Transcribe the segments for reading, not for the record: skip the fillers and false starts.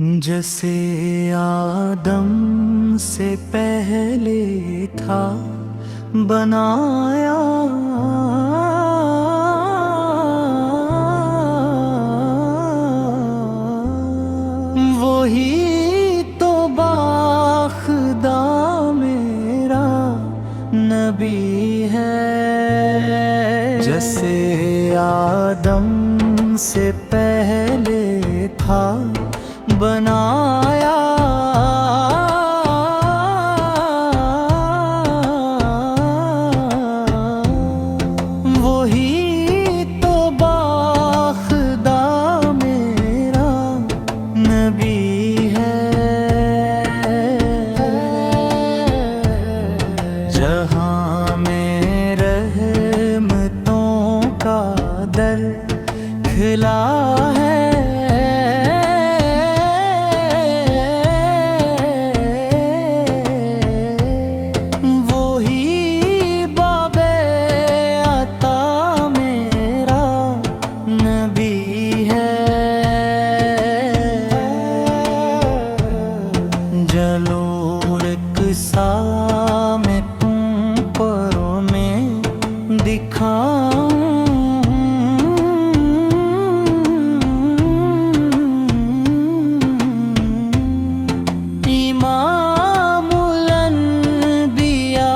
जैसे आदम से पहले था बनाया, वही तो बाखुदा मेरा नबी है। जैसे आदम से पहले था बनाया, वही तो बाखुदा मेरा नबी है। जहाँ में रहमतों का दर खिला है, मैं तुम परों में दिखाऊं, इमामुल अंबिया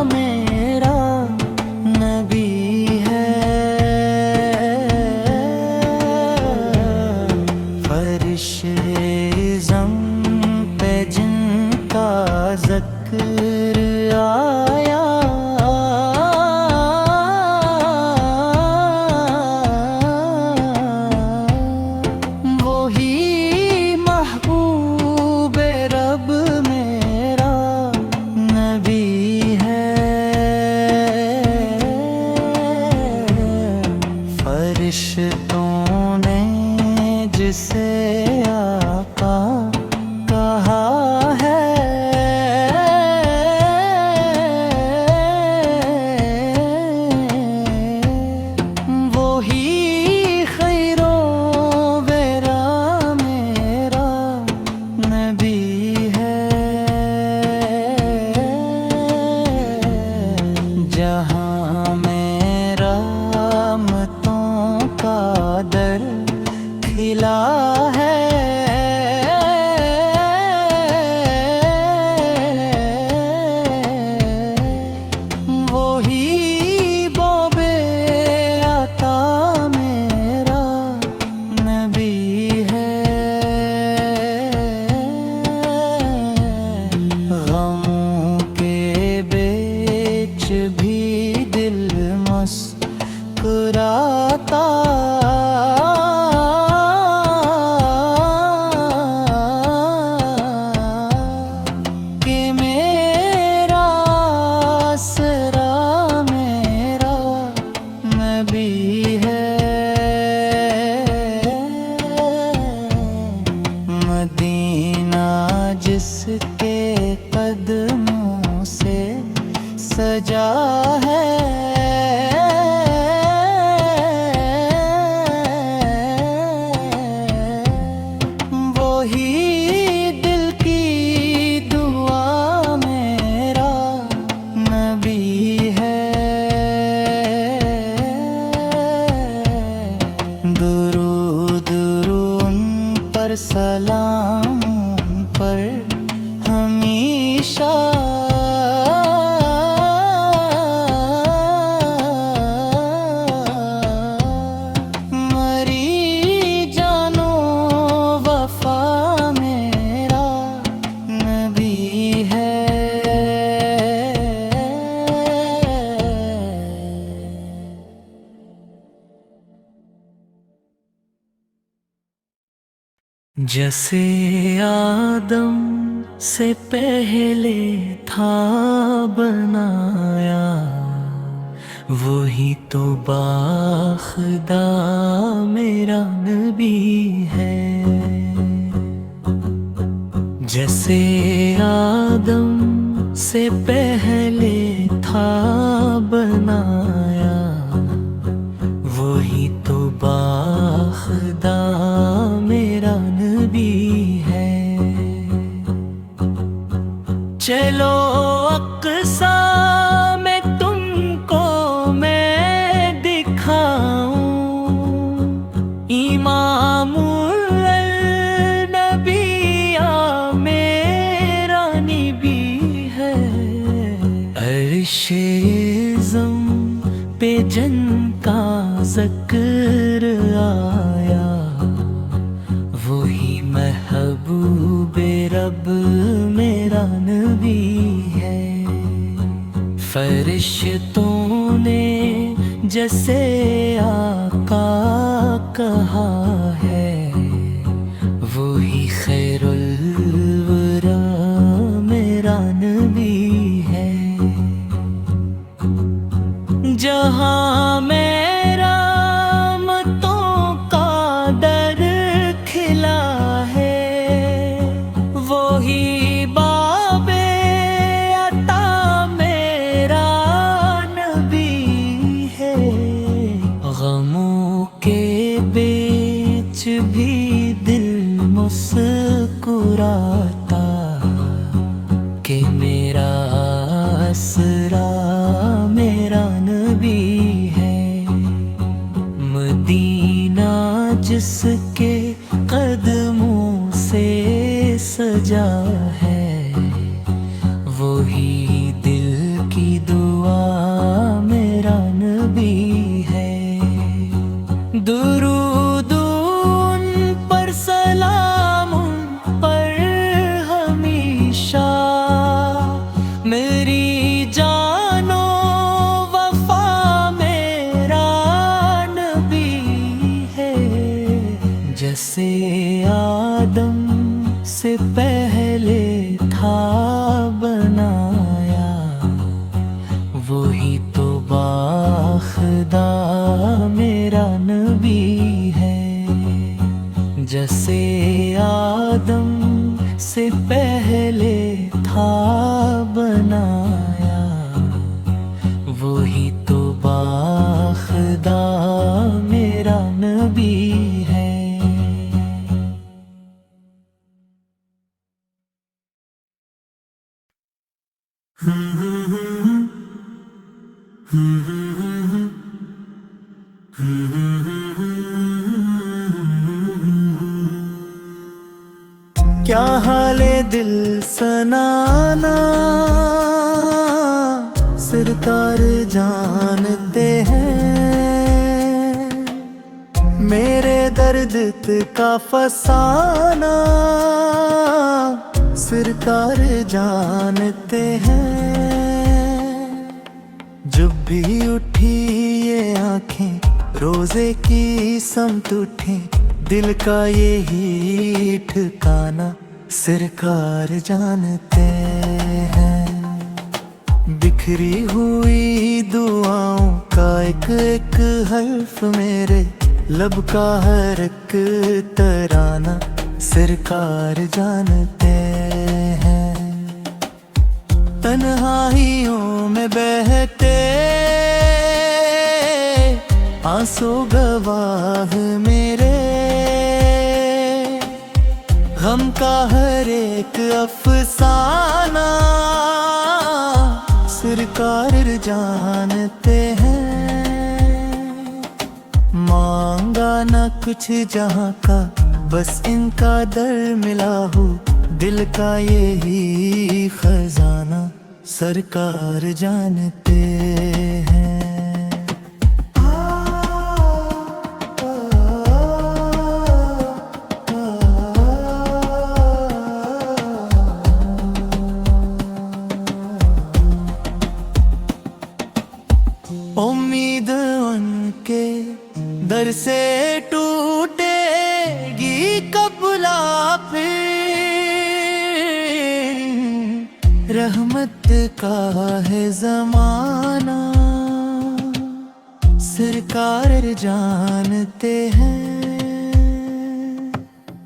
मेरा नबी है। फरिश्ते ज़म पे जिनका ज़िक्र आया, वही महबूब रब मेरा नबी है। फरिश्तों ने जिसे आका कहा है, जहाँ में रहमतों का दर खिला है, वही बौबे आता मेरा नबी है। गमों के बेच भी दिल मुस्कुराता, कि मेरा आसरा मेरा नबी है। मदीना जिसके कदमों से सजा है, वही दिल की दुआ मेरा नबी है। दुरूद उन पर सलाम पर हमेशा, जैसे आदम से पहले था बनाया, वही तो बाखुदा मेरा नबी है। जैसे आदम से पहले था बनाया, वही तो बाखुदा मेरा नबी है। चलो अक्सा में तुमको मैं दिखाऊं, इमामुल नबिया मेरा नबी है। अर्श-ए-ज़म पे जन का ज़िक्र आया, वही महबूबे रब मेरा नबी है। फरिश्तों ने जैसे आका कहा है, वही खैरुल वरा मेरा नबी है। जहाँ मेरा रहमतों का दर खिला है, वही बाबे अता मेरा नबी है। गमों के बीच भी दिल मुस्कुराता, कि मेरा आसरा मेरा नबी है। मदीना जिसके कदमों से सजा है, वही दिल की दुआ मेरा नबी है। दुरूद उन पर, सलाम उन पर हमेशा, मेरी जानो वफा मेरा नबी है। जैसे आदम से पहले था बनाया, वही तो बाखुदा मेरा नबी है। जैसे आदम से पहले था बनाया, वही तो बाखुदा मेरा नबी है। क्या हाले दिल सनाना, सरकार जानते हैं। मेरे दर्द का फसाना, सरकार जानते हैं। जब भी उठी ये आंखें, रोजे की समत उठे, दिल का यही ठिकाना सरकार जानते हैं। बिखरी हुई दुआओं का एक एक हर्फ, मेरे लब का हर एक तराना सरकार जानते हैं। तन्हाइयों में बहते आंसू गवाह मेरे, गम का हर एक अफसाना सरकार जानते हैं। मांगा न कुछ जहाँ का, बस इनका दर मिला हो, दिल का यही खजाना सरकार जानते हैं। उम्मीद उनके दर से टूटेगी कबला फिर, रहमत का है जमाना सरकार जानते हैं।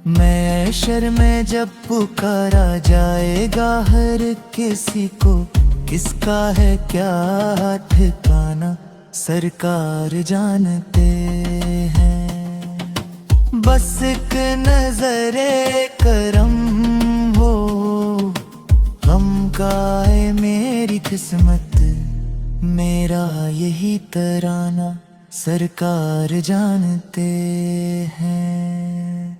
महशर में जब पुकारा जाएगा हर किसी को, किसका है क्या ठिकाना सरकार जानते हैं। बस एक नजरे करम हो, गम का किस्मत, मेरा यही तराना सरकार जानते हैं।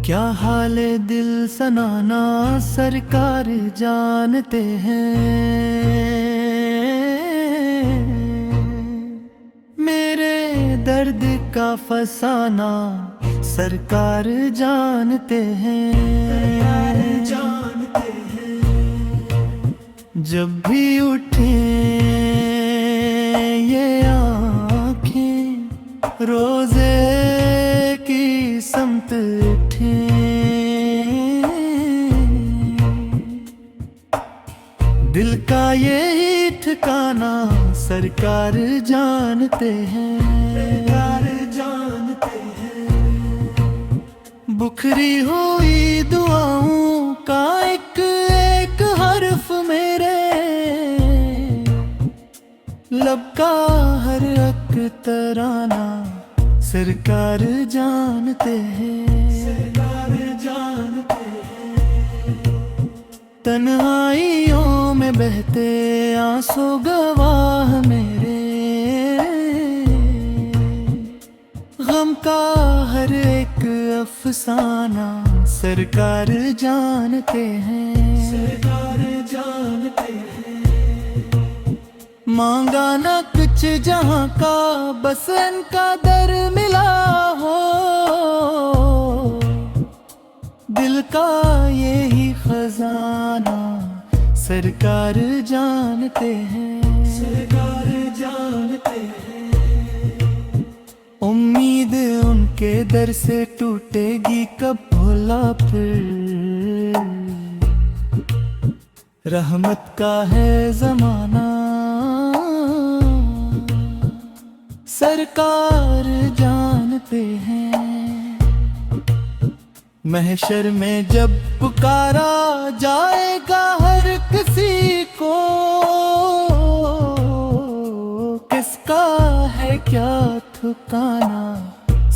क्या हाल दिल सनाना सरकार जानते हैं। मेरे दर्द का फसाना सरकार जानते हैं। जब भी उठे ये आँखें रोजे की समत उठे, दिल का यही ठिकाना सरकार जानते हैं। बुखरी हुई दुआओं का एक एक हर्फ मेरे लब का हर एक तराना सरकार जानते हैं। तन्हाइयों में बहते आंसू गवाह मेरे, गम का हर एक अफसाना सरकार जानते हैं। मांगा ना कुछ जहां का, बस इनका दर मिला हो। दिल का यही खजाना सरकार जानते हैं। उम्मीद उनके दर से टूटेगी कब भोला फिर, रहमत का है जमाना सरकार जानते हैं। महशर में जब पुकारा जाएगा हर किसी को, किसका है क्या ठिकाना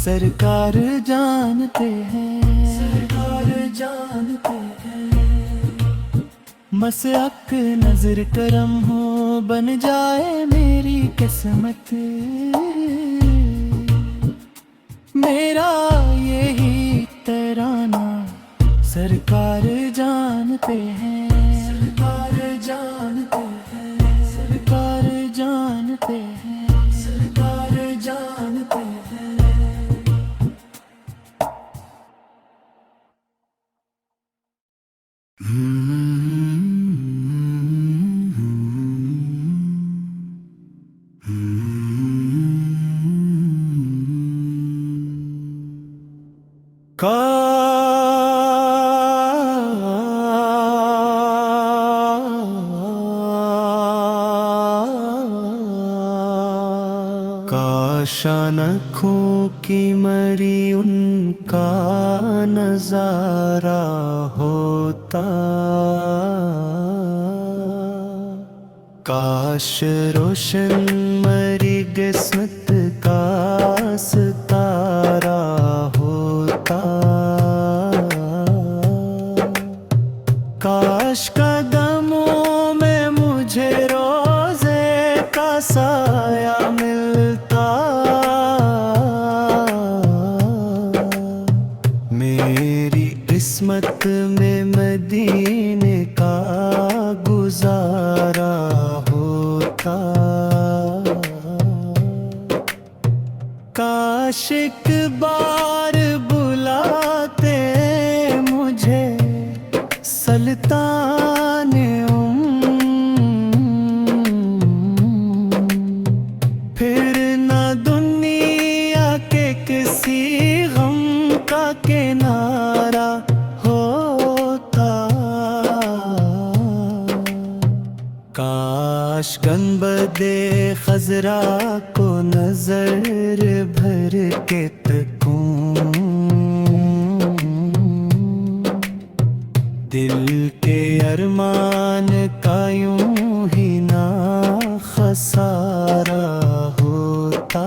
सरकार जानते हैं। मसअक नजर करम हो बन जाए मेरी किस्मत, मेरा यही तराना सरकार जानते हैं। सरकार जानते हैं। सरकार जानते हैं। सरकार जानते हैं। काश आँखों की मरी उनका नजारा होता, काश रोशन मरी किस्मत का सितारा होता, काश कदमों में मुझे रोजे का साया मिलता, मेरी किस्मत में मदीने का गुजारा होता। काश एक बार बुलाते मुझे सल्ताने फिर न दुनिया के किसी गम का किनारा होता। काश गंबदे खजरा को नजर भर के तकूं, दिल के अरमान का यूं ही ना सारा होता।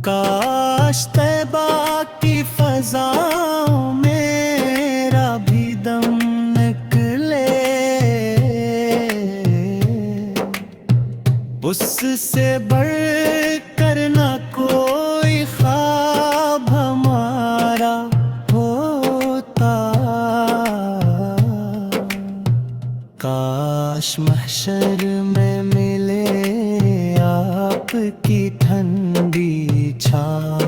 काश तैबा की फज़ाओं मेरा भी दम निकले, उससे बढ़कर न कोई ख्वाब हमारा होता। काश महशर में मिले आपकी ठंडी छाँव,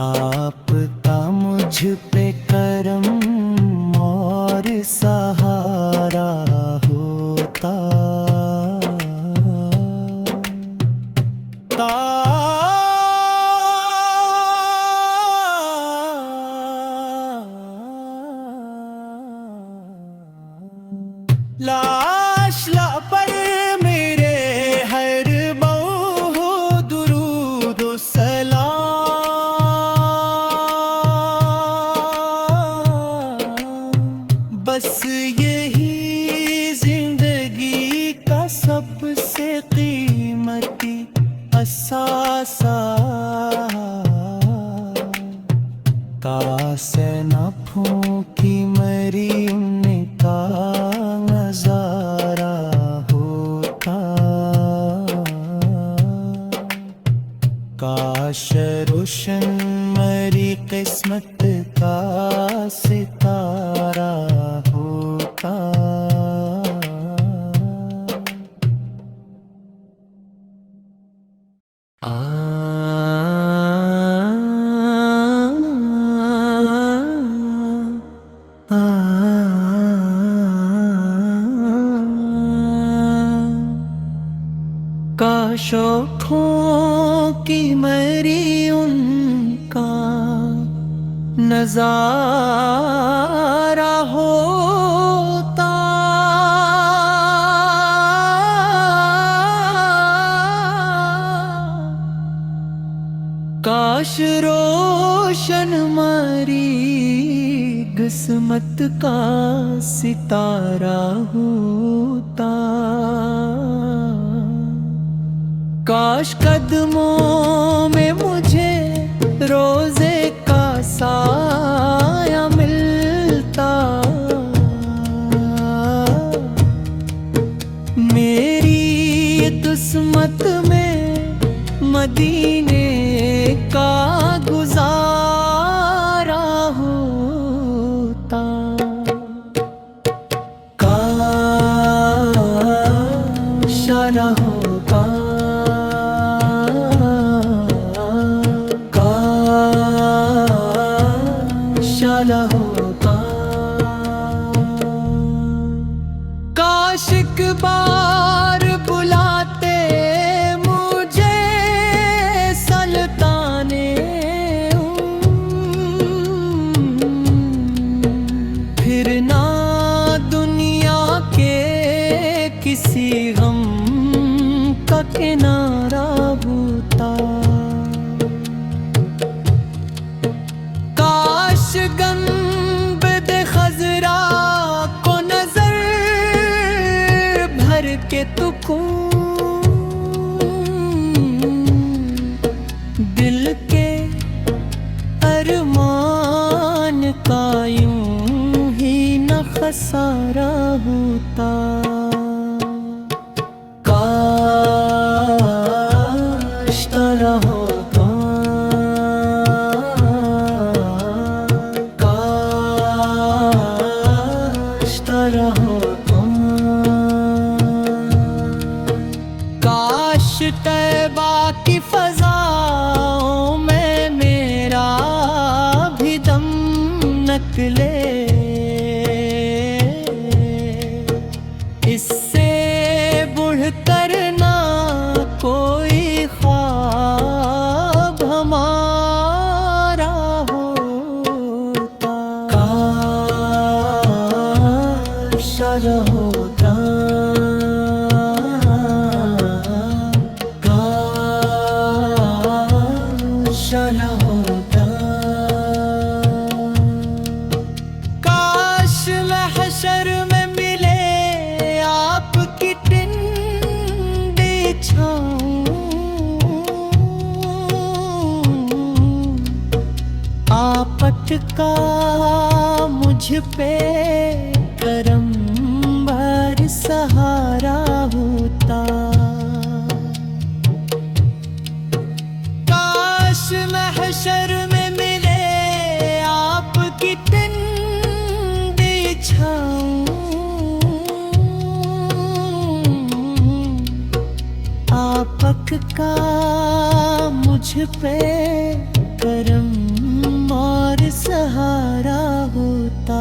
आपका मुझ पे करम और सहारा होता। लाश पर मेरे हर बऊ दुरूद सलाम, बस यही जिंदगी का सबसे कीमती असासा। कासे न फूंकी मरी उनका नजारा होता। काश रोशन मरी किस्मत का सितारा होता। काश ओठों की मरी उनका नजारा होता। काश रोशन मरी किस्मत का सितारा होता। काश कदमों में मुझे रोजे का साया मिलता। मेरी किस्मत में मदीने का गुजारा होता। काश न होता, न होता। काश एक बार बुलाते मुझे सल्ताने, फिर ना दुनिया के किसी गम का किनारा होता। गंबद खजरा को नजर भर के दिल के अरमान का यूं ही न खसारा होता। काश तरह होता, काश तैबा की फज़ाओं में मेरा भी दम निकले, इससे बढ़कर ना कोई ख्वाब हमारा होता। काश होता, न होता। काश का मुझ पे करम भर सहारा होता। काश महशर में मिले आपकी ठंडी छाँव, आपक का मुझ पे करम और सहारा होता।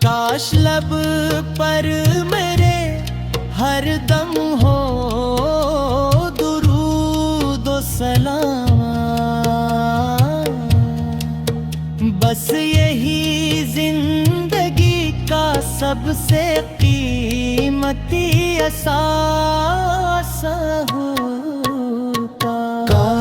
काश लब पर मेरे हर दम हो दुरूद व सलाम, बस यही जिंदगी का सबसे कीमती एहसास होता। काश